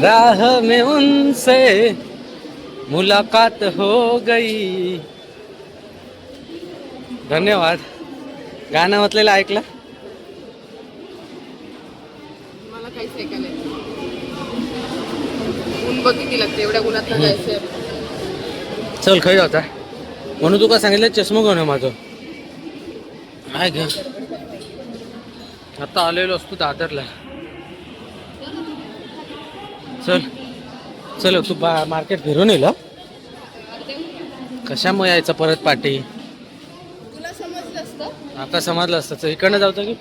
राह में उनसे मुलाकात हो गई. धन्यवाद. गाणं म्हटलेलं ऐकलं. मला काहीच ऐकायला येत नाही. ऊन बघितली लागते एवढ्या उन्हात जायचं. चल खाई होता म्हणून तुका सांगितलं चष्मा घेऊन माझं काय घ्या. आता आलेलो असतो दादरला. चल चल तू मार्केट फिरून येईल. कशामुळे यायचं परत पाठी. तुला समजलं असतं. आता समजलं असतं. इकडनं जाऊचं की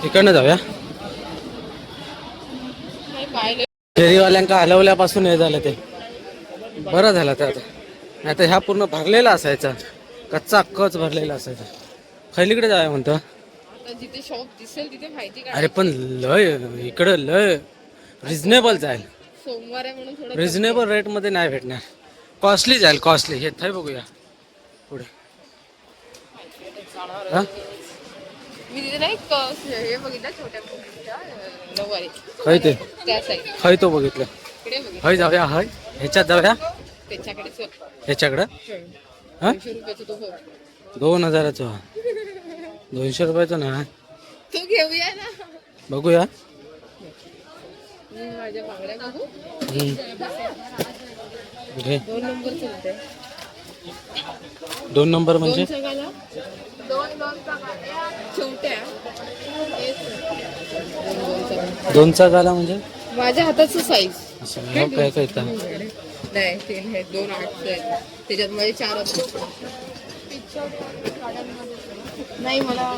इकडनं जाऊया. फेरीवाल्यांका हलवल्यापासून हे झालं ते बरं झालं. ते आता नाही तर ह्या पूर्ण भरलेला असायचा. कच्चा कच भरलेला असायचा. खैलीकडे जाऊया म्हणतो. जिथे शॉप दिसेल तिथे माहिती का. अरे पण लय इकडं लय रिझनेबल जाईल. सोमवार आहे म्हणून थोडं रिझनेबल रेट मध्ये नाही भेटणार. कॉस्टली जाईल कॉस्टली. हे थंय बघूया पुढे. हा मी तिथे नाही हे बघितलं छोट्या मुलीच्या नऊवारी. खय ते त्या साईड खय तो बघितलं. इकडे बघितलं. हय जाऊया. हय ह्याच्यात जाऊया. त्याच्याकडेच ह्याच्याकडं हा 200 रुपयाचं तो बघ. 2000चं. 200 रुपयाचं ना. तो घेऊया ना. बघूया. माझ्या बांगड्या बघू. घे. 2 नंबरचं होते. 2 नंबर म्हणजे 2 सगाला 2 छोट्या 2चा गाला म्हणजे माझ्या हाताचं साईज असं हो काय काय का. नाही 3 आहेत. 2 8 आहेत. त्याच्यात मध्ये 4 होते. नाही मला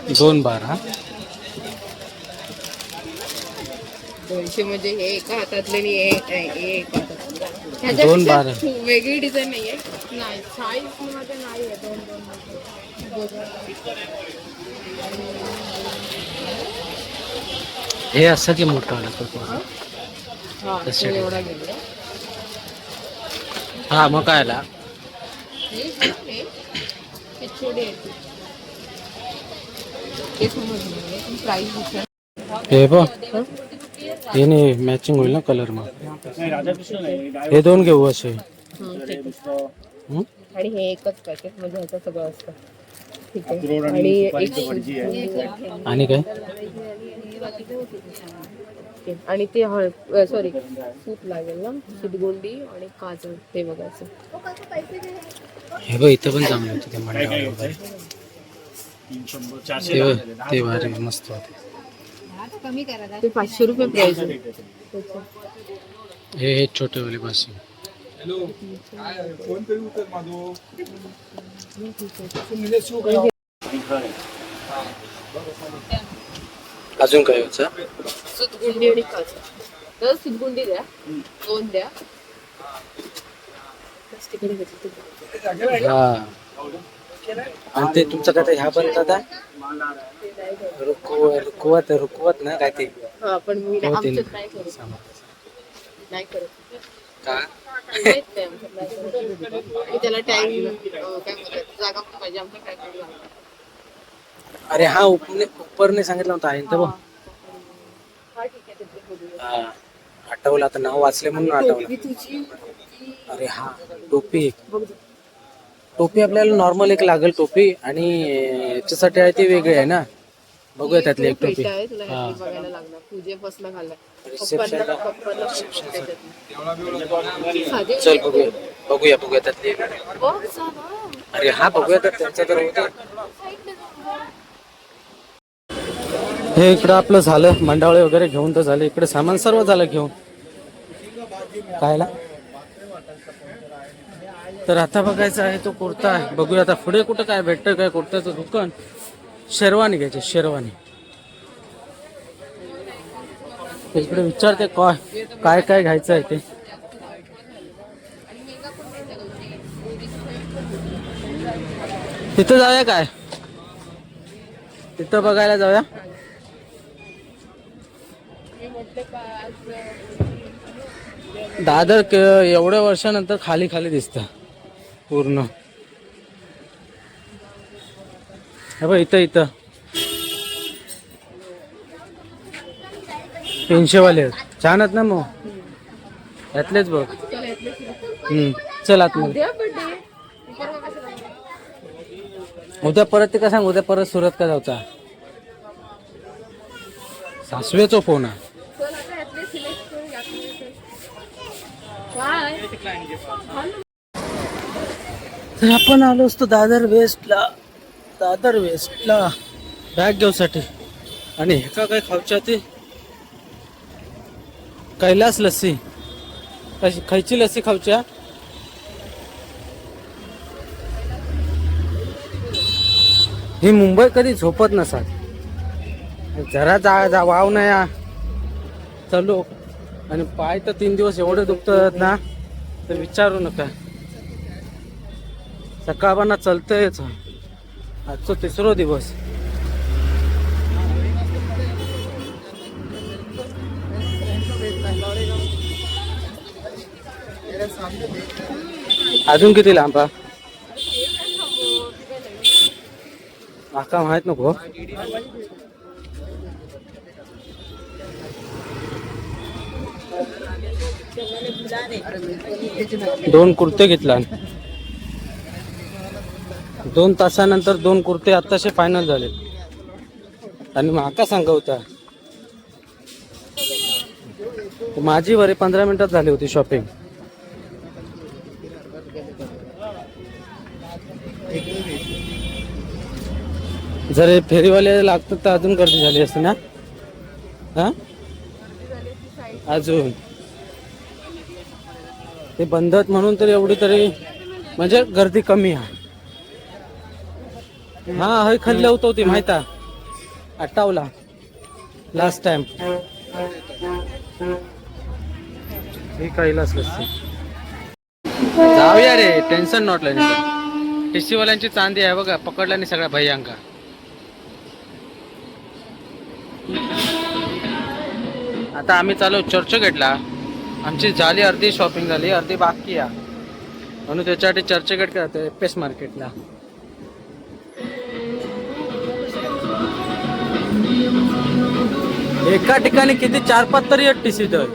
212. 200 म्हणजे हे एका हातातले आणि हे एका हातात. 212 वेगळी डिझाईन नाहीये. नाही साईज मध्ये नाही आहे. 2 हे असं की मोठं आलं हा एवढा गेला. हा मग काय आला. हे छोटे आहेत. ते समजलं प्राइस विचार. हे बघ हे नाही मॅचिंग होईल ना कलर. मग हे 2 घेऊ असे. आणि हे एकच पॅकेट म्हणजे ह्याचं सगळं असतं. ठीक आहे. आणि काय आणि ते सॉरी सूप लागेल ना. शितगोंडी आणि काजळ ते बघायचं. हे बघ इथं पण चांगलं होतं. ते मंडळ वगैरे ते भारी मस्त होते. ते 500 रुपये प्राइस आहे. हे छोटे वाले बस. अजून काय होतं. सुतगुंडी आणि काजळ. तर सुतगुंडी द्या 2 द्या. हा आणि ते तुमचं काय ह्या पण दादा रुकवत ना काय ते. हा पण मी आमच्यात नाही करत. नाही करत का माहित नाही आमच्यात नाही करत. आणि त्याला टाइम काय म्हणतात जागा पण पाहिजे. आमच्या काय करणार. अरे हा उपरने सांगितलं होतं आहे तर बघ. हा ठीक आहे. तिथे बघूया. हा आठवलं आता नाव वाचले म्हणून आठवलं. तुझी अरे हा टोपी आपल्याला नॉर्मल एक लागेल टोपी. आणि याच्यासाठी आहे ती वेगळी आहे ना. बघूया त्यातली एक टोपी. तुला बघायला लागणार. पूजेपासून घालणार. चल बघूया त्यातली एक. अरे हा बघूया तर त्यांचा तर होतं. हे इकडं आपलं झालं, मंडावळे वगैरे घेऊन तर झाले. इकडे सामान सर्व झालं घेऊन खायला. तर आता बघायचा आहे तो कुर्ता आहे. बघूया आता पुढे कुठं काय भेटतं, काय कुर्त्याचं दुकान. शेरवानी घ्यायची, शेरवानी. इकडे विचारते काय काय घ्यायचं आहे ते. तिथं जाऊया काय, तिथं बघायला जाऊया. दादर एवढ्या वर्षानंतर खाली खाली दिसतं पूर्ण. हे बघ इथं इथं 300 वाले आहेत. छान आहेत ना मग, यातलेच बघ. चल आतमध्ये. उद्या परत ते का सांग, उद्या परत सुरत का जाऊचा. सासवेचा फोन आहे. तर आपण आलो असतो दादर वेस्टला. दादर वेस्टला बॅग घेऊसाठी. आणि हे का काय खाऊच्या ते कैलास लस्सी. खायची लस्सी खाऊच्या. ही मुंबई कधी झोपत नसतात. जरा जा वाव नाही चलो. आणि पाय तर 3 दिवस एवढे दुखतात ना, तर विचारू नका. सकाळपासून चलतंयच. आजचा 3रा दिवस. अजून किती लांब? माका माहित नको. दोन कुर्ते घेतला. 2 तासानंतर 2 कुर्ते आत्ताशे फायनल झाले. आणि माका सांगा होता माझी वरे 15 मिनिटात झाली होती शॉपिंग. जर फेरीवाले लागतात तर अजून गर्दी झाली असते ना. हा अजून ते बंदत म्हणून तर एवढी तरी म्हणजे गर्दी कमी आहे. हा हे खाल्लं होतं ती माहित आहे, आटावला लास्ट टाइम. हे कैलास लस्सी. जाऊया रे, टेन्शन नॉट. टीसी वाल्यांची चांदी आहे बघा, पकडला नाही सगळ्या भैयांका. आता आम्ही चालू चर्चगेटला. आमची झाली अर्धी शॉपिंग झाली, अर्धी बाकी आहे. म्हणून त्याच्यासाठी चर्चगेट करते एपीएस मार्केटला. एका ठिकाणी किती 4-5 तरी टीसी तर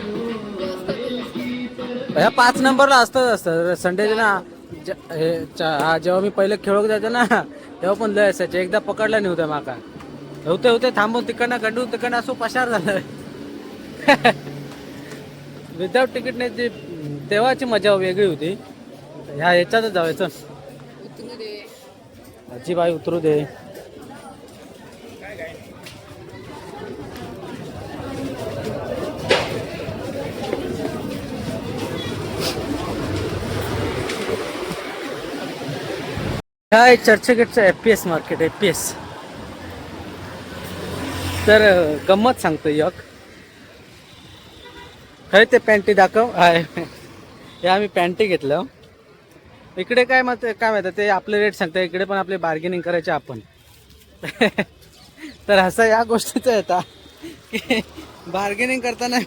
ह्या 5 नंबरला असतं संडे ना. जेव्हा मी पहिले खेळत जायचो ना, तेव्हा पण लय असायचे. एकदा पकडला नाही होता माका. होते थांबून तिकडनं गंडून तिकडनं असं पसार झालं. विदाउट तिकीट नाही. ती तेव्हाची मजा वेगळी होती. ह्या ह्याच्यातच जायचं. आजीबाई उतरू दे. काय चर्चगेटचं एपीएस मार्केट. एपीएस तर गंमत सांगतो एक. खरं ते पॅन्टी दाखव. हे आम्ही पॅन्टी घेतलं. इकडे काय माहिती ते आपले रेट सांगतात. इकडे पण आपले बार्गेनिंग करायचे आपण. तर असं या गोष्टीचं येतं की बार्गेनिंग करताना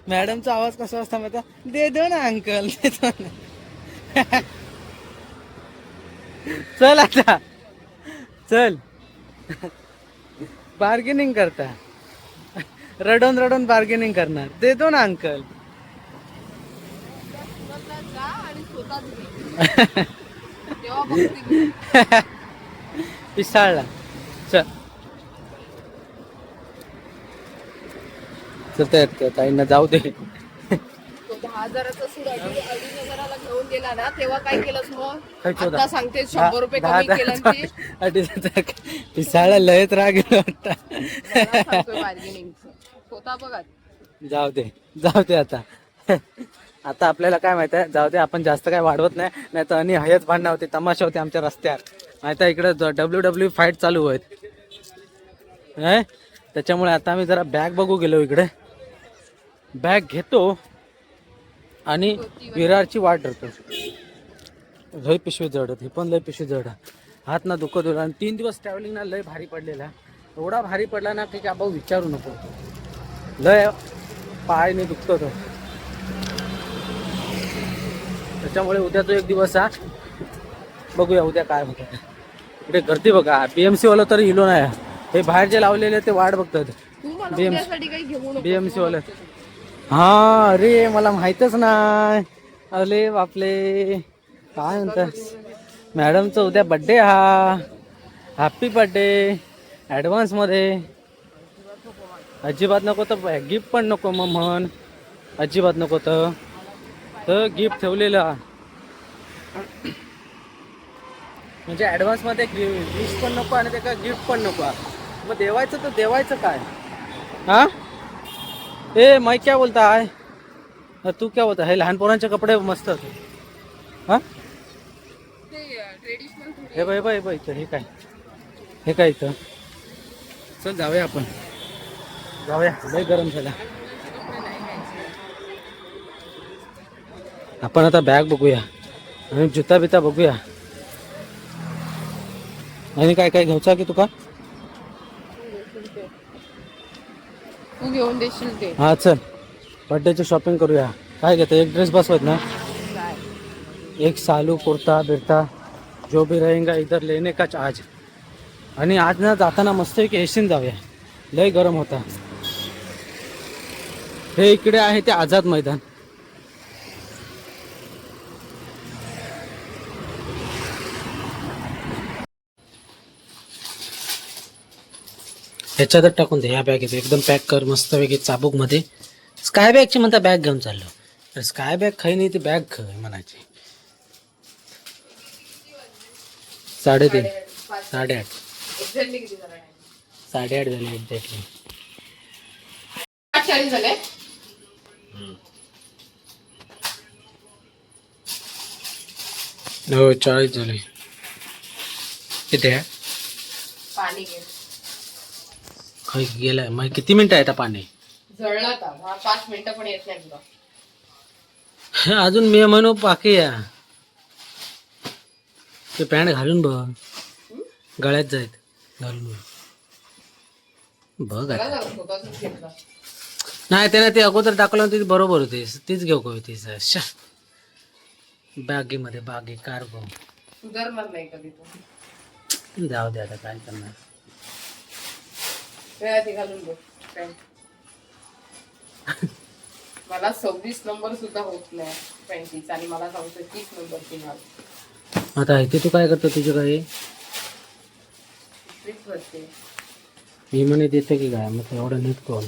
मॅडमचा आवाज कसा असता माहिती, दे दो ना अंकल, दे दो ना. चल आता चल. बार्गेनिंग करता, रडून बार्गेनिंग करणार. दे दो ना अंकल. पिसाळला. चल चल ताईंना जाऊ दे. 10,000चा सूट 2,500 घेऊन गेला ना तेव्हा काय केलंस मग काय चोदा? आता सांगते 100 रुपये कमी केलं पिसाळा लयत राग वाटतं. बार्गेनिंगचं स्वतः बघा. जाऊ दे आता. आता आपल्याला काय माहित आहे, जाऊ दे, आपण जास्त काय वाढवत नाही तर आणि हयच भांडणं होते, तमाशा होते आमच्या रस्त्यावर. माहिती आहे इकडे WWE फाईट चालू आहेत. त्याच्यामुळे आता आम्ही जरा बॅग बघू गेलो इकडे. बॅग घेतो आणि विरारची वाट धरतो. लय पिशवी जडत, ही पण लय पिशवी जड. हात ना दुखत होता आणि 3 दिवस ट्रॅव्हलिंग ना लय भारी पडलेला. एवढा भारी पडला ना की आपण विचारू नको. लय पाय नाही दुखत होतं. त्याच्यामुळे उद्याचा एक दिवस हा, बघूया उद्या काय होतं. इकडे गर्दी बघा, BMC वाला तरी इलो नाही. हे बाहेर जे लावलेले ते वाट बघतात. BMC वाले. हा अरे मला माहितच नाही. अरे बापले, काय म्हणतात. मॅडमचा उद्या बड्डे हा. हॅपी बड्डे ॲडव्हान्स मध्ये. अजिबात नको तर गिफ्ट पण नको मग म्हण. अजिबात नको तर गिफ्ट ठेवलेलं म्हणजे ॲडव्हान्स मध्ये गिफ्ट पण नको आणि त्याला गिफ्ट पण नको. मग देवायचं तर देवायचं काय. हा ए मैं क्या बोलता आहे, तू क्या बोलता. हे लहान पोरांचे कपडे मस्त होते. हा हे बाई इथं हे काय इथं. चल जाऊया आपण, जाऊया. लय गरम झाला. आपण आता बॅग बघूया आणि जुता बिता बघूया. आणि काय काय घ्यायचं की तुका. तू घेऊन देशील ते. हा चल बर्थडेची शॉपिंग करूया. काय घेतं, एक ड्रेस बसवत ना. एक सालू कुर्ता बिरता जो भी रहेगा इधर लेने का आज. आणि आज ना जाताना मस्त एक एसीन जाऊया, लय गरम होता. हे इकडे आहे ते आझाद मैदान. ह्याच्यातच टाकून दे ह्या बॅगेत. एकदम पॅक कर मस्त पैकी चाबूक मध्ये. स्काय बॅगची म्हणता बॅग घेऊन चाललो. तर स्काय बॅग खाई नाही ती बॅग खाय म्हणायची. 3:30 8:30 8:30 झाले एक्झॅक्टली. 8:40 झाले. हो 40 झाले. किती आहे पाणी घे. खाई गेलाय मग. किती मिनिटं आहे आता पाणी. जळला का 5 मिनिटं पण येत नाही तुला. अजून मी म्हणू बाकी या. ते पॅन्ट घालून बघ, गळ्यात जायत घालून बघ आता. नाही त्याने ते अगोदर टाकलं ती बरोबर होती. तीच घेऊ का तीच बागेमध्ये बागे कार्गो. सुधारणार नाही कधी तू. जाऊ दे आता काय करणार. घालून बघ पॅन्ट. मला 26 नंबर सुद्धा होत नाही पॅन्टीचा आणि मला सांगतो 30 नंबरची घाल. आता इथे तू काय करतो तुझं काय. मी म्हणे देते की काय. मग एवढं नीट कोण.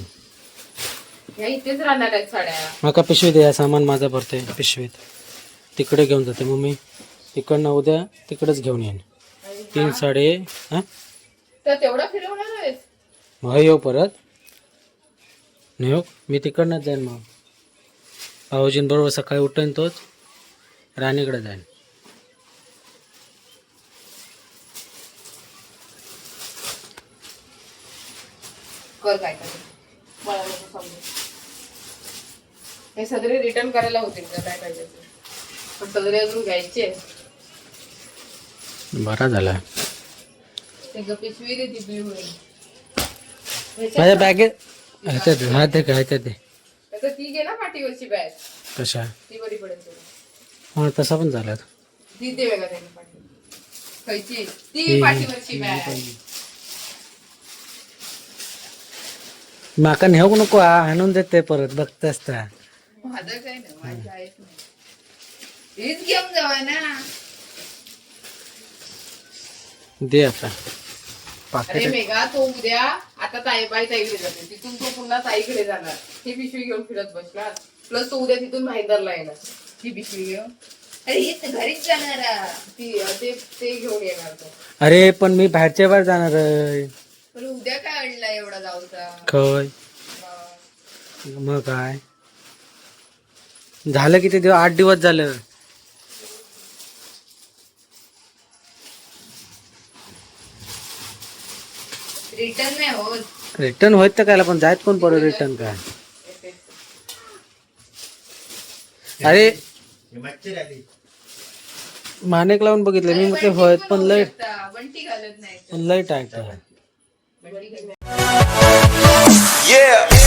ह्या इथेच राहणार आहेत साड्या. माका पिशवी द्या, सामान माझं भरते पिशवीत. तिकडे घेऊन जाते मग मी. तिकडनं उद्या तिकडेच घेऊन येईन. 3 साडे. हा तर तेवढा फिरवणार आहेस. मग येऊ परत नाही हो. मी तिकडनंच जाईन मग. भाऊजींबरोबर सकाळी उठेन तोच राणीकडे जाईन. कर काय मला नको समजू. हे सदरे रिटर्न करायला होते का काय पाहिजे पण सदरे अजून घ्यायचे. बरा झाला. ते पिशवी दे ती ब्ल्यू आहे. माझ्या बॅगेत ह्याच्यात हा ते काय ते ती घे ना पाठीवरची बॅग. कशा ती बरी पडेल तुला. हा तसा पण झाला. ती दे वेगळा त्याने पाठी. खायची ती पाठीवरची बॅग. माका नेऊ नको आणून देते परत बघत असता. माझं काय नाही माझी आहेच नाही. हीच घेऊन जावा ना. दे आता अरे पाकिट. मेघा तो उद्या आता ताईकडे जाते. तिथून तो पुन्हा ताईकडे जाणार. ही पिशवी घेऊन फिरत बसला. प्लस तो उद्या तिथून भाईंदरला येणार ती पिशवी घेऊन. अरे हे घरीच जाणार ते घेऊन येणार तो. अरे पण मी बाहेरच्या बाहेर जाणार आहे. पण उद्या काय आणला एवढा जाऊचा? खय मग काय झालं किती दिवस? 8 दिवस झालं. रिटर्न नाही होत. रिटर्न होत तर काय पण जायत कोण पडो रिटर्न काय. अरे मानेक लावून बघितलं मी म्हटलं होत पण लय बंटी घालत नाही. लय टाईट आहे. बंटी घालत Yeah.